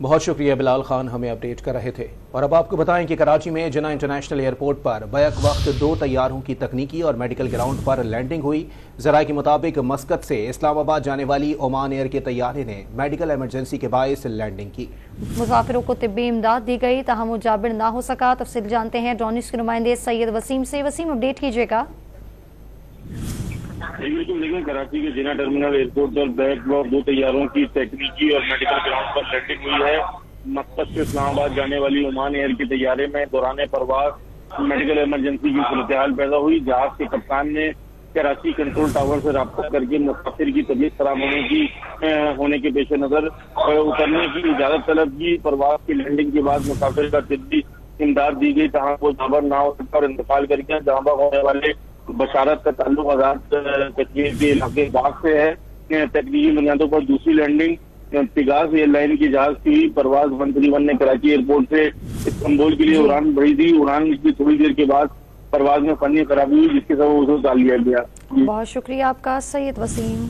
बहुत शुक्रिया बिलाल खान, हमें अपडेट कर रहे थे। और अब आपको बताएं कि कराची में जिन्ना इंटरनेशनल एयरपोर्ट पर बैक वक्त 2 तैयारों की तकनीकी और मेडिकल ग्राउंड पर लैंडिंग हुई। जराये के मुताबिक मस्कत से इस्लामाबाद जाने वाली ओमान एयर के तैयारे ने मेडिकल इमरजेंसी के बायस लैंडिंग की। मुसाफिरों को तिब्बी इमदाद दी गई, ताहम वो जाबिर ना हो सका। तफसील जानते हैं ड्रोनिस के नुमाइंदे सैयद वसीम से। वसीम, अपडेट कीजिएगा। बिल्कुल, लेकिन कराची के जिन्ना टर्मिनल एयरपोर्ट पर बैक वक्त 2 तैयारों की तकनीकी और मेडिकल ग्राउंड पर लैंडिंग हुई है। मकसद से इस्लामाबाद जाने वाली ओमान एयर के तैयारे में दौरान परवाज मेडिकल इमरजेंसी की सूरत हाल पैदा हुई। जहाज के कप्तान ने कराची कंट्रोल टावर से रब्ता करके मुसाफिर की तबीयत खराब होने के पेश नजर उतरने की इजाजत तलब की। परवाज की लैंडिंग के बाद मुसाफिर का तिब्बी इमदाद दी गई, जहाँ वो जाबर ना हो सका और इंतकाल कर गया। जहाँ होने वाले बशारत का ताल्लुक आजाद कश्मीर के इलाके बाग से है। तकनीकी बुनियादों पर दूसरी लैंडिंग पेगास एयरलाइन की जहाज की परवाज 131 ने कराची एयरपोर्ट से इस्तांबुल के लिए उड़ान भरी थी। उड़ान की थोड़ी देर के बाद परवाज में फनी खराबी हुई, जिसके सबब उसे टाल दिया गया। बहुत शुक्रिया आपका सैयद वसीम।